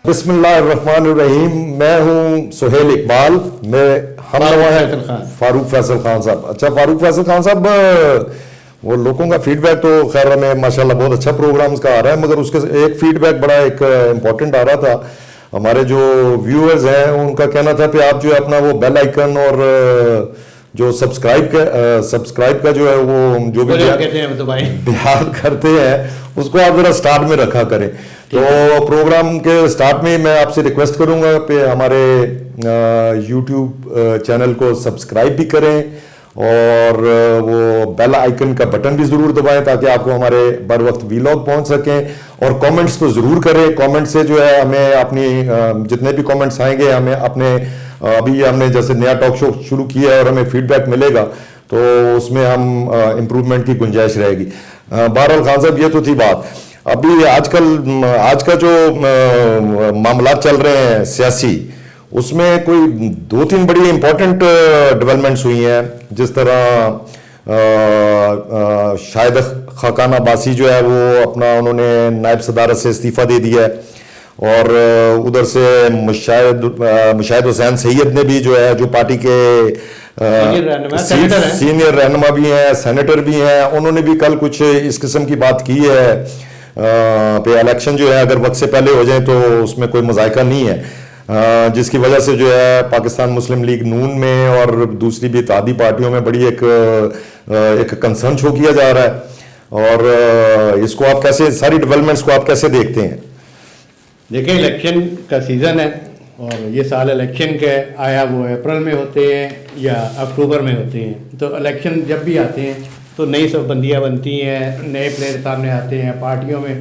بسم اللہ الرحمن الرحیم. میں ہوں سہیل اقبال. ہم ہیں فاروق فیصل خان صاحب. اچھا فاروق فیصل خان صاحب, وہ لوگوں کا فیڈ بیک تو خیر ہمیں ماشاءاللہ بہت اچھا پروگرامز کا آ رہا ہے, مگر اس کے ایک فیڈ بیک بڑا ایک امپورٹنٹ آ رہا تھا. ہمارے جو ویورز ہیں ان کا کہنا تھا کہ آپ جو ہے اپنا وہ بیل آئیکن اور جو سبسکرائب کا جو ہے وہ جو بھی بیان کرتے ہیں اس کو آپ ذرا سٹارٹ میں رکھا کریں. تو پروگرام کے سٹارٹ میں میں آپ سے ریکویسٹ کروں گا کہ ہمارے یوٹیوب چینل کو سبسکرائب بھی کریں اور وہ بیل آئیکن کا بٹن بھی ضرور دبائیں تاکہ آپ کو ہمارے بر وقت ویلاگ پہنچ سکیں. اور کامنٹس تو ضرور کریں. کامنٹ سے جو ہے ہمیں اپنی جتنے بھی کامنٹس آئیں گے ہمیں اپنے ابھی ہم نے جیسے نیا ٹاک شو شروع کیا ہے اور ہمیں فیڈ بیک ملے گا تو اس میں ہم امپروومنٹ کی گنجائش رہے گی. بہرحال خان صاحب یہ تو تھی بات. ابھی آج کا جو معاملات چل رہے ہیں سیاسی, اس میں کوئی 2-3 بڑی امپورٹنٹ ڈیولپمنٹس ہوئی ہیں. جس طرح شاہد خاقان عباسی جو ہے وہ انہوں نے نائب صدارت سے استعفیٰ دے دیا ہے, اور ادھر سے مشاہد حسین سید نے بھی جو ہے جو پارٹی کے سینئر رہنما بھی ہیں, سینیٹر بھی ہیں, انہوں نے بھی کل کچھ اس قسم کی بات کی ہے کہ الیکشن جو ہے اگر وقت سے پہلے ہو جائیں تو اس میں کوئی مذائقہ نہیں ہے, جس کی وجہ سے جو ہے پاکستان مسلم لیگ نون میں اور دوسری بھی اتحادی پارٹیوں میں بڑی ایک کنسرن شو کیا جا رہا ہے. اور اس کو آپ کیسے, ساری ڈیولپمنٹس کو آپ کیسے دیکھتے ہیں؟ دیکھیں الیکشن کا سیزن ہے اور یہ سال الیکشن کے آیا وہ اپریل میں ہوتے ہیں یا اکتوبر میں ہوتے ہیں. تو الیکشن جب بھی آتے ہیں تو نئی سب بندیاں بنتی ہیں, نئے پلیئر سامنے آتے ہیں, پارٹیوں میں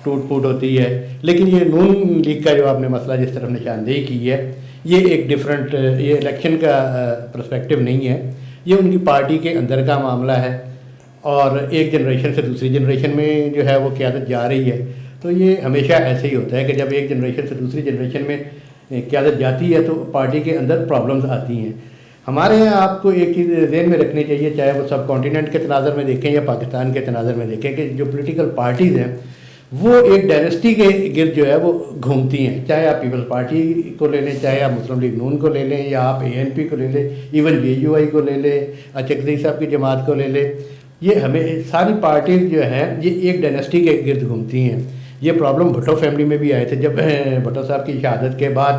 ٹوٹ پھوٹ ہوتی ہے. لیکن یہ نون لیگ کا جو آپ نے مسئلہ جس طرف نشاندہی کی ہے یہ ایک ڈفرینٹ, یہ الیکشن کا پرسپیکٹو نہیں ہے, یہ ان کی پارٹی کے اندر کا معاملہ ہے. اور ایک جنریشن سے دوسری جنریشن میں جو ہے وہ قیادت جا رہی ہے. تو یہ ہمیشہ ایسے ہی ہوتا ہے کہ جب ایک جنریشن سے دوسری جنریشن میں قیادت جاتی ہے تو پارٹی کے اندر پرابلمز آتی ہیں. ہمارے یہاں آپ کو ایک چیز ذہن میں رکھنی چاہیے, چاہے وہ سب کانٹیننٹ کے تناظر میں دیکھیں یا پاکستان کے تناظر میں دیکھیں, کہ جو پولیٹیکل پارٹیز ہیں وہ ایک ڈائنسٹی کے گرد جو ہے وہ گھومتی ہیں. چاہے آپ پیپلز پارٹی کو لے لیں, چاہے آپ مسلم لیگ نون کو لے لیں, یا آپ ANP کو لے لیں, ایون JUI کو لے لیں, چکزئی صاحب کی جماعت کو لے لیں. یہ ہمیں ساری پارٹیز جو ہیں یہ ایک ڈائنسٹی کے گرد گھومتی ہیں. یہ پرابلم بھٹو فیملی میں بھی آئے تھے. جب بھٹو صاحب کی شہادت کے بعد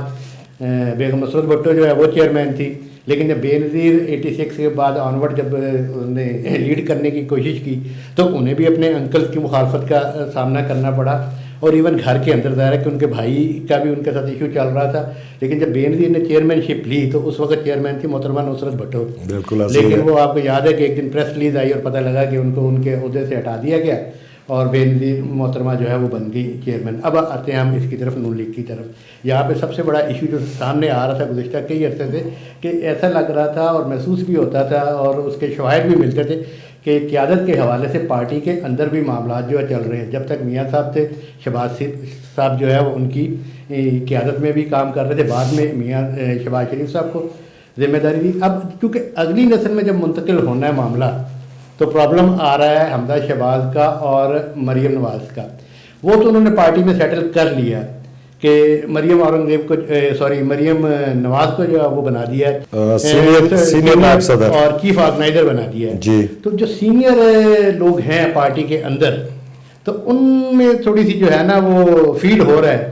بیگم مسرت بھٹو جو ہے وہ چیئرمین تھی, لیکن جب بے نظیر 86 کے بعد آنورڈ جب انہوں نے لیڈ کرنے کی کوشش کی تو انہیں بھی اپنے انکل کی مخالفت کا سامنا کرنا پڑا. اور ایون گھر کے اندر ظاہر ہے کہ ان کے بھائی کا بھی ان کے ساتھ ایشو چل رہا تھا. لیکن جب بے نظیر نے چیئرمین شپ لی تو اس وقت چیئرمین تھی محترمہ نصرت بھٹو. لیکن وہ آپ کو یاد ہے کہ ایک دن پریس ریلیز آئی اور پتہ لگا کہ ان کو ان کے عہدے سے ہٹا دیا گیا اور بے نظیر محترمہ جو ہے وہ بن گئی چیئرمین. اب آتے ہیں ہم اس کی طرف, نون لیگ کی طرف. یہاں پہ سب سے بڑا ایشو جو سامنے آ رہا تھا گزشتہ کئی عرصے سے, کہ ایسا لگ رہا تھا اور محسوس بھی ہوتا تھا اور اس کے شواہد بھی ملتے تھے کہ قیادت کے حوالے سے پارٹی کے اندر بھی معاملات جو ہے چل رہے ہیں. جب تک میاں صاحب تھے, شہباز صاحب جو ہے وہ ان کی قیادت میں بھی کام کر رہے تھے, بعد میں میاں شہباز شریف صاحب کو ذمہ داری دی. اب چونکہ اگلی نسل میں جب منتقل ہونا ہے معاملہ تو پرابلم آ رہا ہے حمزہ شہباز کا اور مریم نواز کا. وہ تو انہوں نے پارٹی میں سیٹل کر لیا کہ مریم اورنگزیب کو مریم نواز کو جو ہے وہ بنا دیا ہے سینئر نائب صدر اور چیف آرگنائزر بنا دیا ہے جی. تو جو سینئر لوگ ہیں پارٹی کے اندر تو ان میں تھوڑی سی جو ہے نا وہ فیل ہو رہا ہے,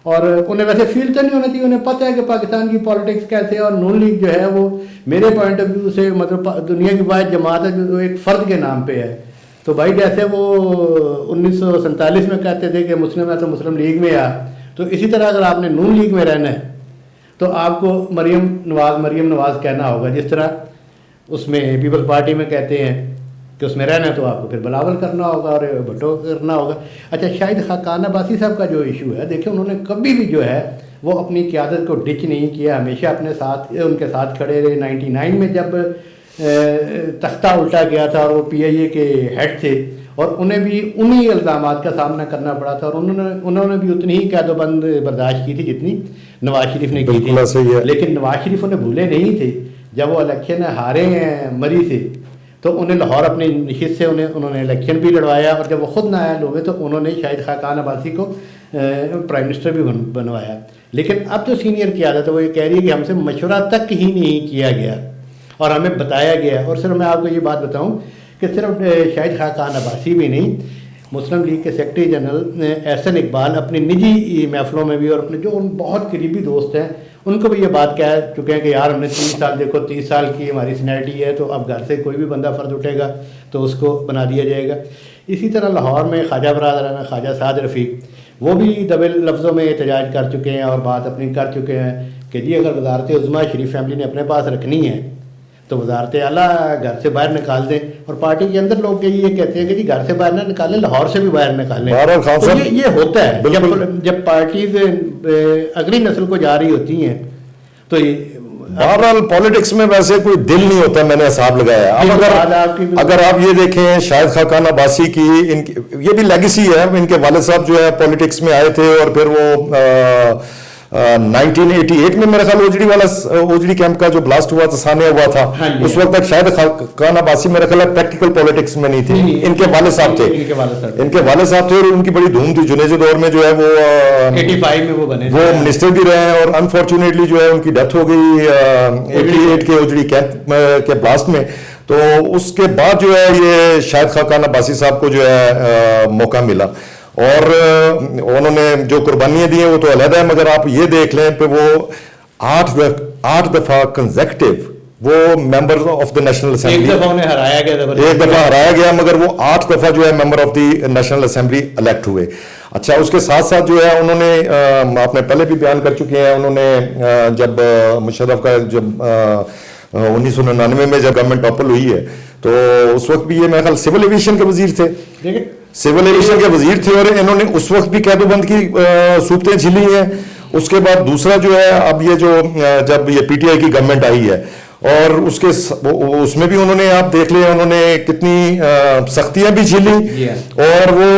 اور انہیں ویسے فیل تو نہیں ہونا چاہیے. انہیں پتہ ہے کہ پاکستان کی پالیٹکس کیسے ہے, اور نون لیگ جو ہے وہ میرے پوائنٹ آف ویو سے مطلب دنیا کی واحد جماعت ہے جو ایک فرد کے نام پہ ہے. تو بھائی جیسے وہ 1947 میں کہتے تھے کہ مسلم ہے تو مسلم لیگ میں آ, تو اسی طرح اگر آپ نے نون لیگ میں رہنا ہے تو آپ کو مریم نواز کہنا ہوگا, جس طرح اس میں پیپلز پارٹی میں کہتے ہیں کہ اس میں رہنا ہے تو آپ کو پھر بلاول کرنا ہوگا اور بھٹو کرنا ہوگا. اچھا شاہد خاقان عباسی صاحب کا جو ایشو ہے, دیکھیں انہوں نے کبھی بھی جو ہے وہ اپنی قیادت کو ڈچ نہیں کیا, ہمیشہ اپنے ساتھ ان کے ساتھ کھڑے رہے. 99 میں جب تختہ الٹا گیا تھا اور وہ PIA کے ہیڈ تھے اور انہیں بھی انہی الزامات کا سامنا کرنا پڑا تھا, اور انہوں نے بھی اتنی ہی قید و بند برداشت کی تھی جتنی نواز شریف نے کی تھی. لیکن نواز شریف انہیں بھولے نہیں تھے. جب وہ الیکشن ہارے ہیں مری سے تو انہیں لاہور اپنی نشست سے انہوں نے الیکشن بھی لڑوایا، اور جب وہ خود نائل ہوئے تو انہوں نے شاہد خاقان عباسی کو پرائم منسٹر بھی بنوایا. لیکن اب جو سینئر قیادت ہے وہ یہ کہہ رہی ہے کہ ہم سے مشورہ تک ہی نہیں کیا گیا اور ہمیں بتایا گیا. اور صرف میں آپ کو یہ بات بتاؤں کہ صرف شاہد خاقان عباسی بھی نہیں، مسلم لیگ کے سیکرٹری جنرل احسن اقبال اپنی نجی محفلوں میں بھی اور اپنے جو ان بہت قریبی دوست ہیں ان کو بھی یہ بات کہہ چکے ہیں کہ یار ہم نے 30 سال، دیکھو 30 سال کی ہماری سینیرٹی ہے، تو اب گھر سے کوئی بھی بندہ فرض اٹھے گا تو اس کو بنا دیا جائے گا. اسی طرح لاہور میں خواجہ برادران خواجہ سعد رفیق وہ بھی دبے لفظوں میں احتجاج کر چکے ہیں اور بات اپنی کر چکے ہیں کہ جی اگر وزارت عظمیٰ شریف فیملی نے اپنے پاس رکھنی ہے تو وزارت اعلیٰ گھر سے باہر نکال دیں. اور پارٹی کے اندر لوگ یہ کہتے ہیں کہ جی گھر سے باہر نہ نکالیں، لاہور سے بھی باہر نکالیں. تو یہ ہوتا ہے جب پارٹیز اگلی نسل کو جا رہی ہوتی ہیں تو بہرحال پالیٹکس میں ویسے کوئی دل نہیں ہوتا، میں نے حساب لگایا. اب اگر آپ یہ دیکھیں شاہد خاقان عباسی کی یہ بھی لیگیسی ہے. ان کے والد صاحب جو ہے پالیٹکس میں آئے تھے اور پھر وہ 1988 میں میرا خیال اوجڑی کیمپ کا جو بلاسٹ ہوا تھا، سانحہ ہوا تھا، اس وقت تک شاہد خاقان عباسی میرا خیال پریکٹیکل پالیٹکس میں نہیں تھی. ان کے والد صاحب تھے، اور ان کی بڑی دھوم تھی. جنیجو دور میں جو ہے وہ 85 میں وہ منسٹر بھی رہے ہیں اور انفارچونیٹلی جو ہے ان کی ڈیتھ ہو گئی 88 کے اوجڑی کیمپ کے بلاسٹ میں. تو اس کے بعد جو ہے یہ شاہد خاقان عباسی صاحب کو جو ہے موقع ملا اور انہوں نے جو قربانیاں دی ہیں وہ تو علیحدہ ہے، مگر آپ یہ دیکھ لیں کہ وہ 8 دفعہ کنزیکٹو وہ member of the national assembly, ایک دفعہ ہرایا گیا مگر وہ 8 دفعہ جو ہے member of the national assembly elect ہوئے. اچھا اس کے ساتھ ساتھ جو ہے انہوں نے آپ نے پہلے بھی بیان کر چکے ہیں، انہوں نے جب مشرف کا جب 1999 میں جب گورنمنٹ ٹاپل ہوئی ہے تو اس وقت بھی یہ میرا خیال سول ایویشن کے وزیر تھے، سول ایویشن کے وزیر تھے اور انہوں نے اس وقت بھی قید و بند کی صورتیں جھیلی ہیں. اس کے بعد دوسرا جو ہے اب یہ جو جب یہ پی ٹی آئی کی گورنمنٹ آئی ہے اور اس میں بھی انہوں نے آپ دیکھ لیں انہوں نے کتنی سختیاں بھی جھیلی اور وہ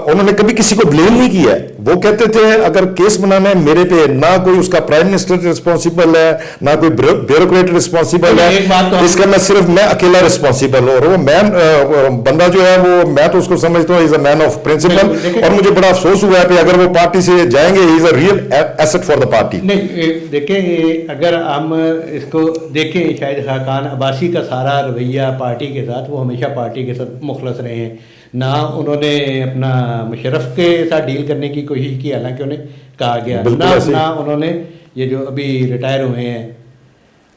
انہوں نے کبھی کسی کو بلیم نہیں کیا. وہ کہتے تھے اگر کیس بنانا ہے میرے پہ، نہ کوئی اس کا پرائم منسٹر رسپانسیبل ہے نہ کوئی بیوروکریٹ رسپانسیبل ہے، اس کا صرف میں اکیلا رسپانسیبل ہوں. اور وہ مین بندہ جو ہے وہ میں تو اس کو سمجھتا ہوں از اے مین آف پرنسپل اور مجھے بڑا افسوس ہوا ہے کہ اگر وہ پارٹی سے جائیں گے he is a real asset for the party. نہیں دیکھیں اگر ہم اس کو دیکھیں شاہد خاقان عباسی کا سارا رویہ پارٹی کے ساتھ، وہ ہمیشہ پارٹی کے ساتھ مخلص رہے ہیں. نہ انہوں نے اپنا مشرف کے ساتھ ڈیل کرنے کی کوشش کی حالانکہ انہیں کہا گیا، نہ انہوں نے یہ جو ابھی ریٹائر ہوئے ہیں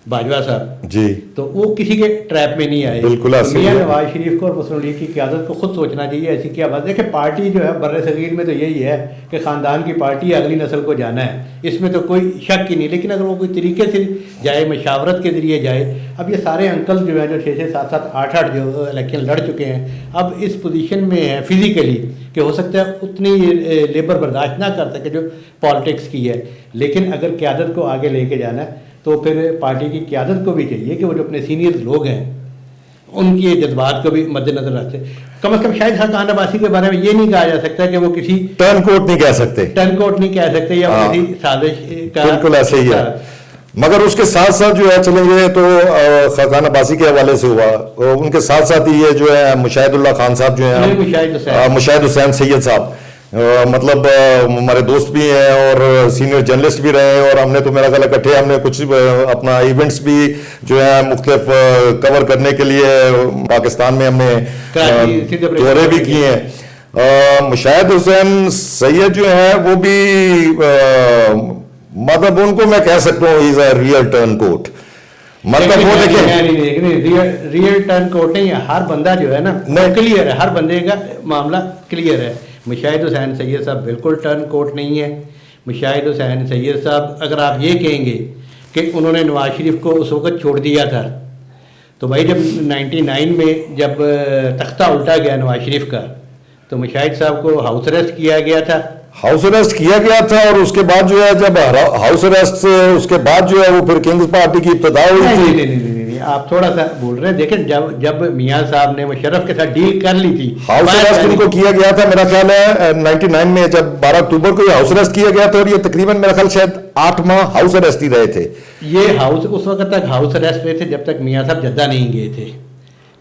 باجوہ صاحب جی تو وہ کسی کے ٹریپ میں نہیں آئے. بالکل میاں نواز شریف کو اور مسلم لیگ کی قیادت کو خود سوچنا چاہیے ایسی کیا بات. دیکھیں پارٹی جو ہے بر صغیر میں تو یہی ہے کہ خاندان کی پارٹی اگلی نسل کو جانا ہے، اس میں تو کوئی شک ہی نہیں. لیکن اگر وہ کوئی طریقے سے جائے، مشاورت کے ذریعے جائے. اب یہ سارے انکل جو ہیں جو 6 7 7 8 8 جو الیکشن لڑ چکے ہیں اب اس پوزیشن میں ہیں فزیکلی کہ ہو سکتا ہے اتنی لیبر برداشت نہ کر سکے جو پالیٹکس کی ہے. لیکن اگر قیادت کو آگے لے کے جانا ہے تو پھر پارٹی کی قیادت کو بھی چاہیے کہ وہ جو اپنے سینئر لوگ ہیں ان کی جذبات کو بھی مد نظر رکھتے. کم از کم شاہد خاقان عباسی کے بارے میں یہ نہیں کہا جا سکتا کہ وہ کسی ٹرن کوٹ نہیں کہہ سکتے یا کسی سازش کا. بالکل ایسے ہی ہے. مگر اس کے ساتھ ساتھ جو ہے چلیں گے تو خاقان عباسی کے حوالے سے ہوا، ان کے ساتھ ساتھ ہی یہ جو ہے مشاہد اللہ خان صاحب جو ہیں، مشاہد حسین سید صاحب مطلب ہمارے دوست بھی ہیں اور سینئر جرنلسٹ بھی رہے ہیں اور ہم نے تو میرا خیال اکٹھے ہم نے کچھ اپنا ایونٹس بھی جو ہے مختلف کور کرنے کے لیے پاکستان میں ہم نے دورے بھی کیے ہیں. مشاہد حسین سید جو ہیں وہ بھی مطلب ان کو میں کہہ سکتا ہوں از اے ریئل ٹرن کوٹ. مطلب وہ دیکھیں ریئل ٹرن کوٹ نہیں ہے، ہر بندہ جو ہے نا کلیئر ہے، ہر بندے کا معاملہ کلیئر ہے. مشاہد حسین سید صاحب بالکل ٹرن کوٹ نہیں ہے. مشاہد حسین سید صاحب اگر آپ یہ کہیں گے کہ انہوں نے نواز شریف کو اس وقت چھوڑ دیا تھا تو بھائی جب 99 میں جب تختہ الٹا گیا نواز شریف کا تو مشاہد صاحب کو ہاؤس اریسٹ کیا گیا تھا. اور اس کے بعد جو ہے جب ہاؤس اریسٹ سے اس کے بعد جو ہے وہ پھر کنگز پارٹی کی ابتدا ہوئی تھی. نہیں آپ تھوڑا سا بول رہے ہیں. دیکھیں جب میاں صاحب نے مشرف کے ساتھ ڈیل کر لی تھی ہاؤس اریسٹ ان کو کیا گیا تھا میرا خیال ہے 99 میں جب 12 اکتوبر کو یہ ہاؤس اریسٹ کیا گیا تھا اور یہ تقریباً میرا خیال شاید 8 ماہ ہاؤس اریسٹ ہی رہے تھے. یہ ہاؤس اس وقت تک ہاؤس اریسٹ پہ تھے جب تک میاں صاحب جدہ نہیں گئے تھے.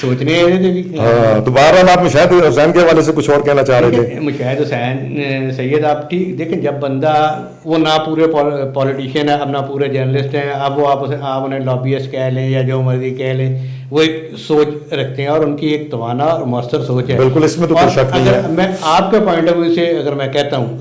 سوچنے ہیں بھی. ہاں تو بہرحال آپ مشاہد حسین کے حوالے سے کچھ اور کہنا چاہ رہے تھے. مشاہد حسین سید آپ ٹھیک دیکھیں, جب بندہ وہ نہ پورے پولیٹیشین ہے, اب نہ پورے جرنلسٹ ہیں, اب وہ آپ انہیں لابیسٹ کہہ لیں یا جو مرضی کہہ لیں, وہ ایک سوچ رکھتے ہیں اور ان کی ایک توانا اور مؤثر سوچ ہے. بالکل, اس میں تو کوئی شک نہیں ہے. اگر میں آپ کے پوائنٹ آف ویو سے اگر میں کہتا ہوں,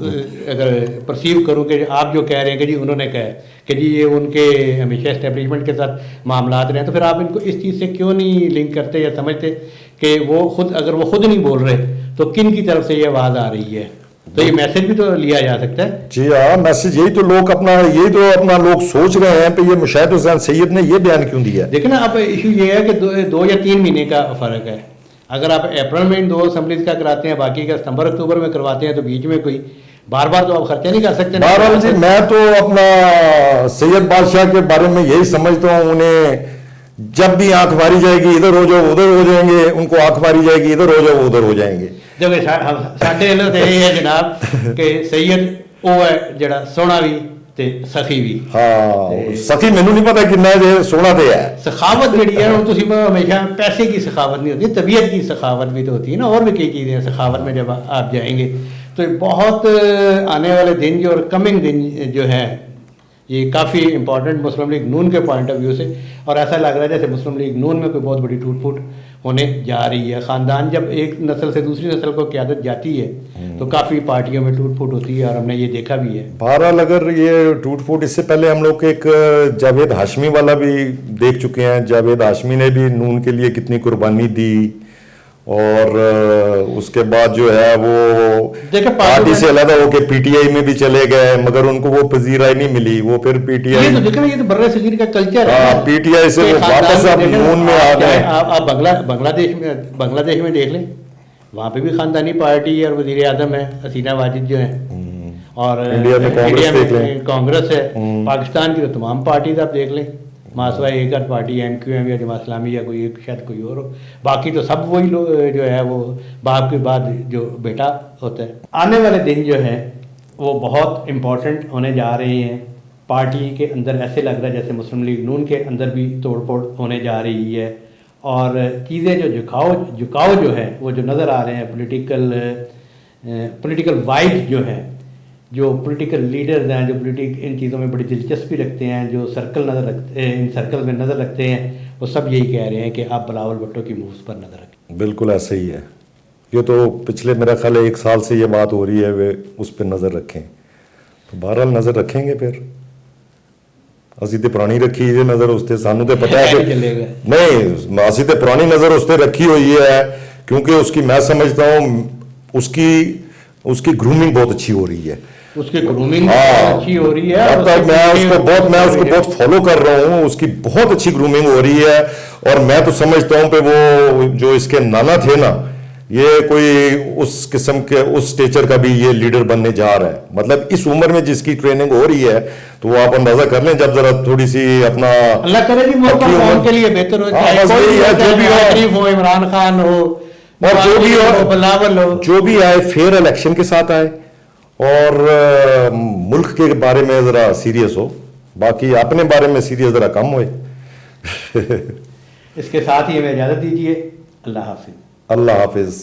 اگر پرسیو کروں کہ آپ جو کہہ رہے ہیں کہ جی انہوں نے کہا کہ جی یہ ان کے ہمیشہ اسٹیبلشمنٹ کے ساتھ معاملات رہے ہیں, تو پھر آپ ان کو اس چیز سے کیوں نہیں لنک کرتے یا سمجھتے کہ وہ خود, اگر وہ خود نہیں بول رہے تو کن کی طرف سے یہ آواز آ رہی ہے, تو یہ میسج بھی تو لیا جا سکتا ہے. جی ہاں, میسج یہی تو لوگ اپنا لوگ سوچ رہے ہیں کہ یہ مشاہد حسین سید نے یہ بیان کیوں دیا. دیکھیں نا, اب ایشو یہ ہے کہ 2 یا 3 مہینے کا فرق ہے. اگر آپ اپریل میں 2 اسمبلیز کا کراتے ہیں, باقی کا ستمبر اکتوبر میں کرواتے ہیں, تو بیچ میں کوئی بار بار تو آپ خرچہ نہیں کر سکتے. بہرحال جی, میں تو اپنا سید بادشاہ کے بارے میں یہی سمجھتا ہوں, انہیں جب بھی آنکھ ماری جائے گی ادھر ہو جاؤ ادھر ہو جائیں گے, ان کو آنکھ ماری جائے گی ادھر ہو جاؤ ادھر ہو جائیں گے. جب ساڈے علم یہ ہے جناب کہ سید وہ ہے جڑا سونا بھی تے سخی بھی. ہاں, سخی مینوں نہیں پتا کتنا ہے, سونا تے ہے. سخاوت جڑی ہے وہ تسی ہمیشہ پیسے کی سخاوت نہیں ہوتی, طبیعت کی سخاوت بھی تو ہوتی ہے نا, اور بھی کئی چیزیں ہیں سخاوت میں. جب آپ جائیں گے تو بہت آنے والے دن جو اور کمنگ دن جو ہے یہ کافی امپورٹنٹ مسلم لیگ نون کے پوائنٹ آف ویو سے, اور ایسا لگ رہا ہے جیسے مسلم لیگ نون میں کوئی بہت بڑی ٹوٹ پھوٹ ہونے جا رہی ہے. خاندان جب ایک نسل سے دوسری نسل کو قیادت جاتی ہے تو کافی پارٹیوں میں ٹوٹ پھوٹ ہوتی ہے, اور ہم نے یہ دیکھا بھی ہے. بہرحال اگر یہ ٹوٹ پھوٹ, اس سے پہلے ہم لوگ ایک جاوید ہاشمی والا بھی دیکھ چکے ہیں. جاوید ہاشمی نے بھی نون کے لیے کتنی قربانی دی, اور اس کے بعد جو ہے وہ پارٹی سے علیحدہ ہو کے پی ٹی آئی میں بھی چلے گئے, مگر ان کو وہ پذیرائی نہیں ملی, وہ پھر پی ٹی آئی, یہ تو برے صغیر کا کلچر ہے, پی ٹی آئی سے وہ واپس اب نون میں آ گئے. آپ بنگلہ دیش میں دیکھ لیں, وہاں پہ بھی خاندانی پارٹی ہے اور وزیر اعظم ہے حسینہ واجد جو ہیں, اور انڈیا میں کانگریس ہے. پاکستان کی تو تمام پارٹیز آپ دیکھ لیں, ماسوائے ایک آدھ پارٹی ایم کیو ایم یا جماعت اسلامی یا کوئی شاید کوئی اور ہو, باقی تو سب وہی لوگ جو ہے وہ باپ کے بعد جو بیٹا ہوتا ہے. آنے والے دن جو ہے وہ بہت امپورٹنٹ ہونے جا رہے ہیں. پارٹی کے اندر ایسے لگ رہا ہے جیسے مسلم لیگ نون کے اندر بھی توڑ پھوڑ ہونے جا رہی ہے, اور چیزیں جو جھکاؤ جو ہے وہ جو نظر آ رہے ہیں, پولیٹیکل وائب جو ہے, جو پولیٹیکل لیڈرز ہیں جو ان چیزوں میں بڑی دلچسپی رکھتے ہیں, جو ان سرکل میں نظر رکھتے ہیں, وہ سب یہی کہہ رہے ہیں کہ آپ بلاول بھٹو کی مووز پر نظر رکھیں. بالکل ایسا ہی ہے. یہ تو پچھلے میرا خیال ہے 1 سال سے یہ بات ہو رہی ہے, وہ اس پہ نظر رکھیں. تو بہرحال نظر رکھیں گے. پھر اسی تے پرانی رکھی ہے نظر اس تے, سانوں تے پتہ ہے کہ نہیں, اسی تے پرانی نظر اس تے رکھی ہوئی ہے, کیونکہ اس کی میں سمجھتا ہوں اس کی گرومنگ بہت اچھی ہو رہی ہے. اس کی گرومنگ اچھی ہو رہی ہے, میں اس کو بہت فالو کر رہا ہوں, اس کی بہت اچھی گرومنگ ہو رہی ہے. اور میں تو سمجھتا ہوں کہ وہ جو اس کے نانا تھے نا, یہ کوئی اس قسم کے اس سٹیچر کا بھی یہ لیڈر بننے جا رہا ہے. مطلب اس عمر میں جس کی ٹریننگ ہو رہی ہے, تو وہ آپ اندازہ کر لیں جب ذرا تھوڑی سی اپنا اللہ کرے بھی موقع قوم کے لیے بہتر ہو, چاہے ہو عمران خان ہو اور بلاول ہو, جو بھی آئے فیئر الیکشن کے ساتھ آئے, اور ملک کے بارے میں ذرا سیریس ہو, باقی اپنے بارے میں سیریس ذرا کم ہوئے. اس کے ساتھ ہی ہمیں اجازت دیجیے. اللہ حافظ. اللہ حافظ.